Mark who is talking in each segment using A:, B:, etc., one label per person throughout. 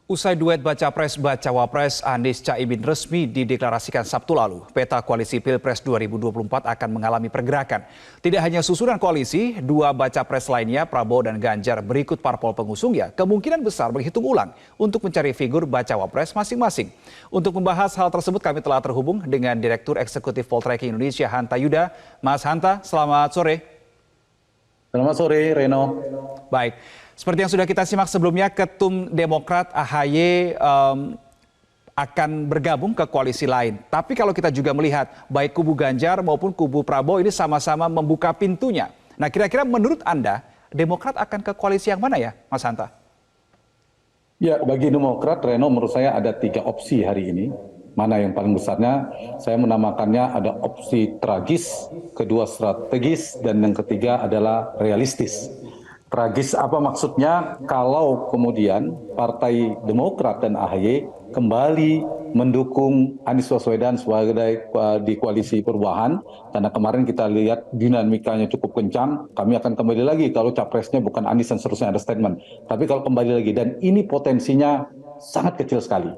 A: Usai duet baca pres baca wapres Anies Caimin resmi dideklarasikan Sabtu lalu, peta koalisi Pilpres 2024 akan mengalami pergerakan. Tidak hanya susunan koalisi, dua baca pres lainnya Prabowo dan Ganjar berikut parpol pengusungnya kemungkinan besar berhitung ulang untuk mencari figur baca wapres masing-masing. Untuk membahas hal tersebut kami telah terhubung dengan Direktur Eksekutif Poltreking Indonesia Hanta Yuda. Mas Hanta, selamat sore.
B: Selamat sore, Reno.
A: Baik, seperti yang sudah kita simak sebelumnya, Ketum Demokrat AHY akan bergabung ke koalisi lain. Tapi kalau kita juga melihat baik kubu Ganjar maupun kubu Prabowo ini sama-sama membuka pintunya. Nah, kira-kira menurut Anda, Demokrat akan ke koalisi yang mana ya, Mas Hanta?
B: Ya, bagi Demokrat, Reno, menurut saya ada 3 opsi hari ini. Mana yang paling besarnya, saya menamakannya ada opsi tragis, kedua strategis, dan yang ketiga adalah realistis. Tragis apa maksudnya? Kalau kemudian Partai Demokrat dan AHY kembali mendukung Anies Baswedan sebagai di koalisi perubahan, karena kemarin kita lihat dinamikanya cukup kencang, kami akan kembali lagi kalau capresnya bukan Anies dan seterusnya ada statement. Tapi kalau kembali lagi, dan ini potensinya sangat kecil sekali.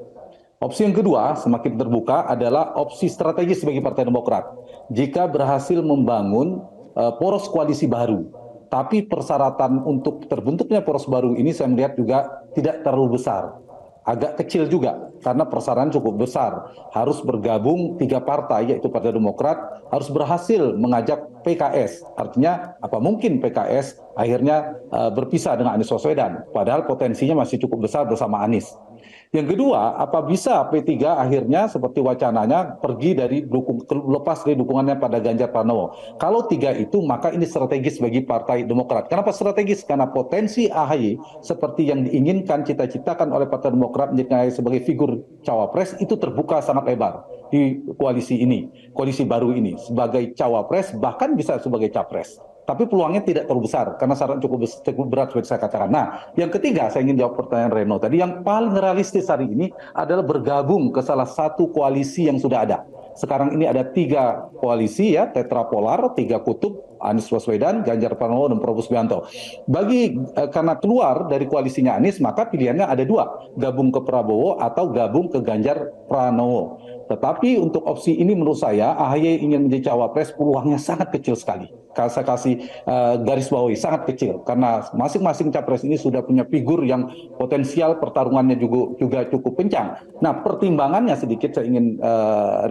B: Opsi yang kedua, semakin terbuka, adalah opsi strategis bagi Partai Demokrat. Jika berhasil membangun poros koalisi baru, tapi persyaratan untuk terbentuknya poros baru ini saya melihat juga tidak terlalu besar. Agak kecil juga, karena persyaratan cukup besar. Harus bergabung 3 partai, yaitu Partai Demokrat, harus berhasil mengajak PKS. Artinya, apa mungkin PKS akhirnya berpisah dengan Anies Baswedan, padahal potensinya masih cukup besar bersama Anies. Yang kedua, apa bisa P3 akhirnya seperti wacananya pergi dari lepas dari dukungannya pada Ganjar Pranowo. Kalau 3 itu, maka ini strategis bagi Partai Demokrat. Kenapa strategis? Karena potensi AHY seperti yang diinginkan, cita-citakan oleh Partai Demokrat menjadi sebagai figur cawapres itu terbuka sangat lebar di koalisi ini, koalisi baru ini, sebagai cawapres bahkan bisa sebagai capres. Tapi peluangnya tidak terlalu besar karena syarat cukup berat seperti saya katakan. Nah, yang ketiga saya ingin jawab pertanyaan Reno tadi, yang paling realistis hari ini adalah bergabung ke salah satu koalisi yang sudah ada. Sekarang ini ada 3 koalisi ya, tetrapolar, 3 kutub, Anies Baswedan, Ganjar Pranowo, dan Prabowo Subianto. Karena keluar dari koalisinya Anies, maka pilihannya ada 2, gabung ke Prabowo atau gabung ke Ganjar Pranowo. Tetapi untuk opsi ini menurut saya, AHY ingin menjadi cawapres, peluangnya sangat kecil sekali. Saya kasih garis bawahi, sangat kecil. Karena masing-masing capres ini sudah punya figur yang potensial pertarungannya juga cukup kencang. Nah, pertimbangannya sedikit saya ingin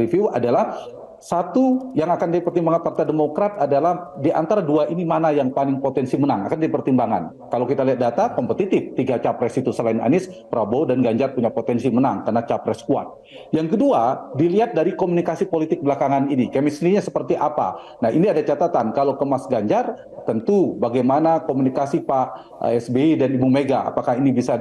B: review adalah, satu yang akan dipertimbangkan Partai Demokrat adalah di antara 2 ini mana yang paling potensi menang, akan dipertimbangkan. Kalau kita lihat data kompetitif, 3 capres itu selain Anies, Prabowo dan Ganjar punya potensi menang karena capres kuat. Yang kedua, dilihat dari komunikasi politik belakangan ini, chemistry-nya seperti apa. Nah, ini ada catatan, kalau ke Mas Ganjar, tentu bagaimana komunikasi Pak SBY dan Ibu Mega, apakah ini bisa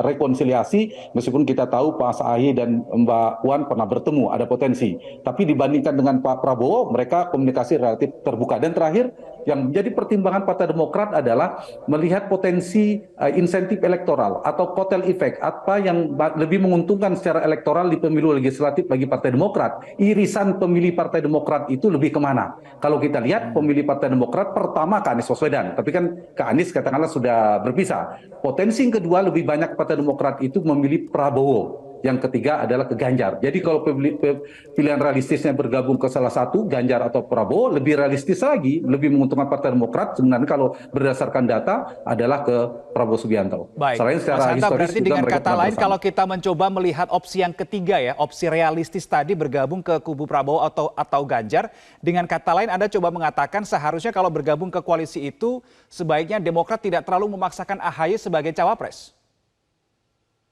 B: rekonsiliasi, meskipun kita tahu Pak Ahy dan Mbak Puan pernah bertemu, ada potensi. Tapi dibandingkan dengan Pak Prabowo, mereka komunikasi relatif terbuka. Dan terakhir, yang menjadi pertimbangan Partai Demokrat adalah melihat potensi insentif elektoral atau kotel efek, apa yang lebih menguntungkan secara elektoral di pemilu legislatif bagi Partai Demokrat. Irisan pemilih Partai Demokrat itu lebih kemana? Kalau kita lihat pemilih Partai Demokrat pertama ke Anies Baswedan, tapi kan ke Anies katakanlah sudah berpisah. Potensi yang kedua lebih banyak Partai Demokrat itu memilih Prabowo. Yang ketiga adalah ke Ganjar. Jadi kalau pilihan realistisnya bergabung ke salah satu, Ganjar atau Prabowo, lebih realistis lagi, lebih menguntungkan Partai Demokrat sebenarnya kalau berdasarkan data adalah ke Prabowo Subianto.
A: Baik,
B: Selain
A: Mas
B: secara
A: Hanta,
B: historis
A: berarti
B: juga
A: dengan
B: mereka
A: kata
B: pernah
A: lain
B: bersama.
A: kalau kita mencoba melihat opsi yang ketiga ya, opsi realistis tadi bergabung ke kubu Prabowo atau Ganjar, dengan kata lain Anda coba mengatakan seharusnya kalau bergabung ke koalisi itu sebaiknya Demokrat tidak terlalu memaksakan AHY sebagai cawapres.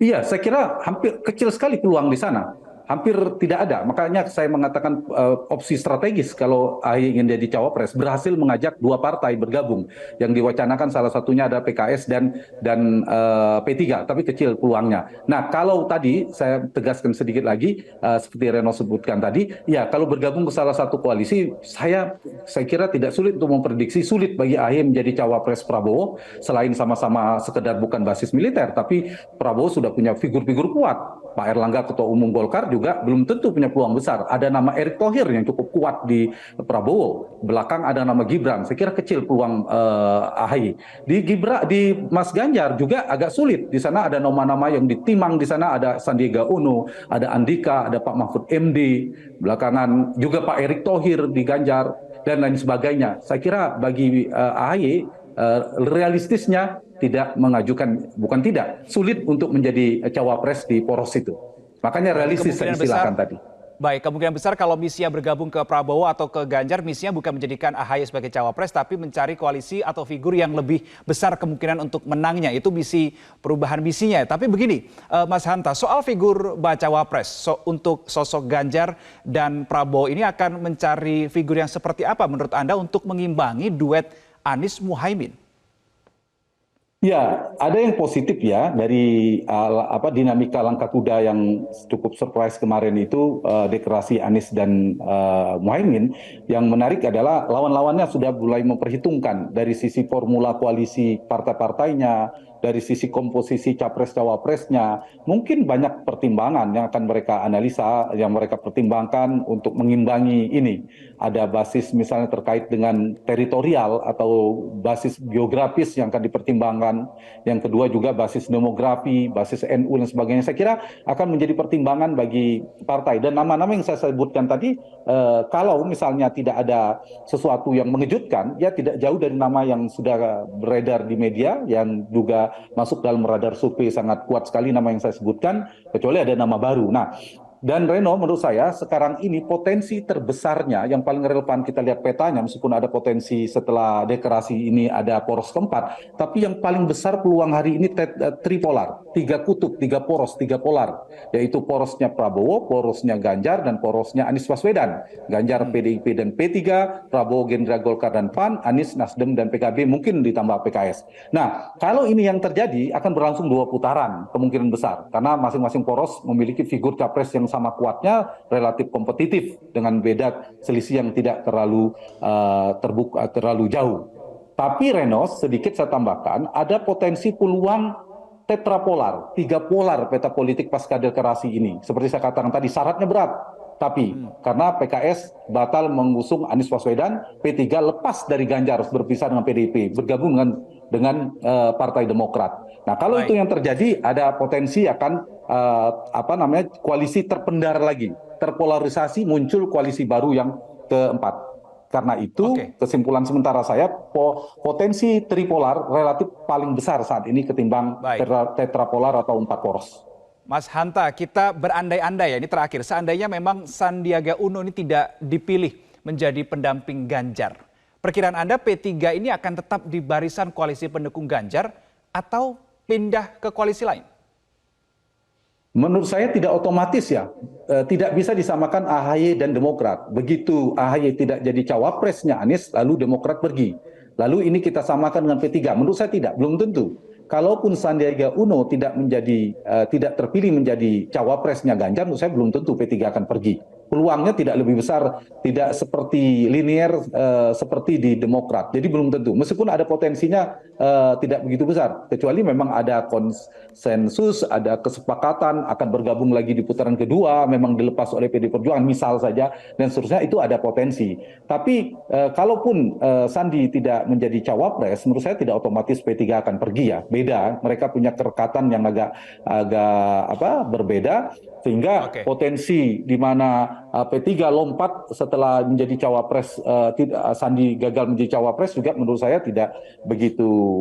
B: Iya, saya kira hampir kecil sekali peluang di sana. Hampir tidak ada. Makanya saya mengatakan opsi strategis kalau AHY ingin jadi cawapres, berhasil mengajak 2 partai bergabung. Yang diwacanakan salah satunya ada PKS dan P3, tapi kecil peluangnya. Nah, kalau tadi saya tegaskan sedikit lagi, seperti Reno sebutkan tadi, ya kalau bergabung ke salah satu koalisi, saya kira tidak sulit untuk memprediksi, sulit bagi AHY menjadi cawapres Prabowo, selain sama-sama sekedar bukan basis militer, tapi Prabowo sudah punya figur-figur kuat. Pak Erlangga Ketua Umum Golkar juga juga belum tentu punya peluang besar. Ada nama Erick Thohir yang cukup kuat di Prabowo. Belakang ada nama Gibran. Saya kira kecil peluang AHY. Di Mas Ganjar juga agak sulit. Di sana ada nama-nama yang ditimang. Di sana ada Sandiaga Uno, ada Andika, ada Pak Mahfud MD. Belakangan juga Pak Erick Thohir di Ganjar dan lain sebagainya. Saya kira bagi AHY realistisnya tidak mengajukan, bukan tidak, sulit untuk menjadi cawapres di poros itu. Makanya realistis saya istilahkan tadi.
A: Baik, kemungkinan besar kalau misinya bergabung ke Prabowo atau ke Ganjar, misinya bukan menjadikan AHY sebagai cawapres, tapi mencari koalisi atau figur yang lebih besar kemungkinan untuk menangnya. Itu misi perubahan misinya. Tapi begini, Mas Hanta, soal figur bacawa pres untuk sosok Ganjar dan Prabowo ini akan mencari figur yang seperti apa menurut Anda untuk mengimbangi duet Anies Muhaimin?
B: Ya, ada yang positif ya dari dinamika langkah kuda yang cukup surprise kemarin itu deklarasi Anies dan Muhaimin. Yang menarik adalah lawan-lawannya sudah mulai memperhitungkan dari sisi formula koalisi partai-partainya, dari sisi komposisi capres-cawapresnya. Mungkin banyak pertimbangan yang akan mereka analisa, yang mereka pertimbangkan untuk mengimbangi ini. Ada basis misalnya terkait dengan teritorial atau basis geografis yang akan dipertimbangkan. Yang kedua juga basis demografi, basis NU dan sebagainya. Saya kira akan menjadi pertimbangan bagi partai. Dan nama-nama yang saya sebutkan tadi, kalau misalnya tidak ada sesuatu yang mengejutkan, ya tidak jauh dari nama yang sudah beredar di media, yang juga masuk dalam radar survei sangat kuat sekali nama yang saya sebutkan, kecuali ada nama baru. Nah, dan Reno, menurut saya sekarang ini potensi terbesarnya yang paling relevan kita lihat petanya, meskipun ada potensi setelah deklarasi ini ada poros keempat, tapi yang paling besar peluang hari ini tripolar, 3 kutub, 3 poros, 3 polar, yaitu porosnya Prabowo, porosnya Ganjar, dan porosnya Anies Baswedan. Ganjar PDIP dan P3, Prabowo Gerindra Golkar dan PAN, Anies Nasdem dan PKB, mungkin ditambah PKS. Nah, kalau ini yang terjadi akan berlangsung 2 putaran kemungkinan besar, karena masing-masing poros memiliki figur capres yang sama kuatnya, relatif kompetitif dengan beda selisih yang tidak terlalu terbuka, terlalu jauh. Tapi Reno, sedikit saya tambahkan, ada potensi peluang tetrapolar, 3 polar peta politik pasca deklarasi ini. Seperti saya katakan tadi, syaratnya berat. Tapi karena PKS batal mengusung Anies Baswedan, P3 lepas dari Ganjar, berpisah dengan PDIP, bergabung dengan Partai Demokrat. Nah, kalau itu yang terjadi, ada potensi akan koalisi terpendar lagi, terpolarisasi, muncul koalisi baru yang keempat. Karena itu kesimpulan sementara saya, potensi tripolar relatif paling besar saat ini ketimbang tetrapolar atau 4 poros.
A: Mas Hanta, kita berandai-andai ya, ini terakhir, seandainya memang Sandiaga Uno ini tidak dipilih menjadi pendamping Ganjar, perkiraan Anda P3 ini akan tetap di barisan koalisi pendukung Ganjar atau pindah ke koalisi lain?
B: Menurut saya tidak otomatis ya, tidak bisa disamakan AHY dan Demokrat. Begitu AHY tidak jadi cawapresnya Anies, lalu Demokrat pergi. Lalu ini kita samakan dengan P3. Menurut saya tidak, belum tentu. Kalaupun Sandiaga Uno tidak terpilih menjadi cawapresnya Ganjar, menurut saya belum tentu P3 akan pergi. Peluangnya tidak lebih besar, tidak seperti linear seperti di Demokrat. Jadi belum tentu. Meskipun ada potensinya tidak begitu besar, kecuali memang ada konsensus, ada kesepakatan akan bergabung lagi di putaran kedua, memang dilepas oleh PD Perjuangan misal saja, dan seterusnya, itu ada potensi. Tapi kalaupun Sandi tidak menjadi cawapres, menurut saya tidak otomatis P3 akan pergi ya. Beda, mereka punya kerekatan yang agak berbeda, sehingga potensi di mana P3 lompat setelah menjadi cawapres, Sandi gagal menjadi cawapres juga menurut saya tidak begitu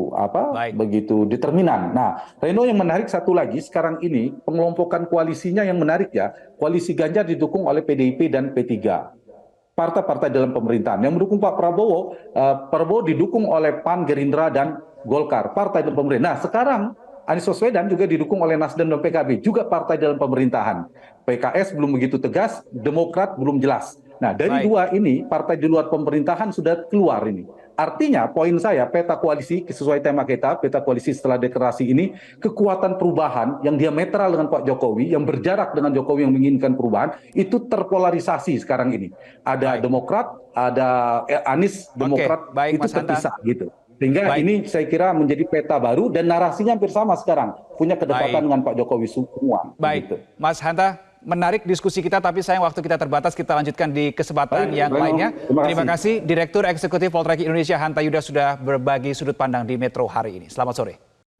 B: begitu determinan. Nah, Reno, yang menarik satu lagi sekarang ini pengelompokan koalisinya yang menarik ya. Koalisi Ganjar didukung oleh PDIP dan P3. Partai-partai dalam pemerintahan yang mendukung Pak Prabowo, Prabowo didukung oleh PAN, Gerindra dan Golkar, partai dalam pemerintahan. Nah, sekarang Anies Baswedan juga didukung oleh Nasdem dan PKB, juga partai dalam pemerintahan. PKS belum begitu tegas, Demokrat belum jelas. Nah, dari dua ini, partai di luar pemerintahan sudah keluar ini. Artinya, poin saya, peta koalisi, sesuai tema kita, peta koalisi setelah deklarasi ini, kekuatan perubahan yang diametral dengan Pak Jokowi, yang berjarak dengan Jokowi yang menginginkan perubahan, itu terpolarisasi sekarang ini. Ada Demokrat, ada Anies, Demokrat, itu terpisah gitu. Sehingga ini saya kira menjadi peta baru dan narasinya hampir sama sekarang. Punya kedekatan dengan Pak Jokowi semua.
A: Baik,
B: gitu.
A: Mas Hanta, menarik diskusi kita, tapi sayang waktu kita terbatas. Kita lanjutkan di kesempatan
B: Baik,
A: yang
B: Reno.
A: lainnya.
B: Terima
A: Terima kasih Direktur Eksekutif Poltreking Indonesia Hanta Yuda sudah berbagi sudut pandang di Metro hari ini. Selamat sore.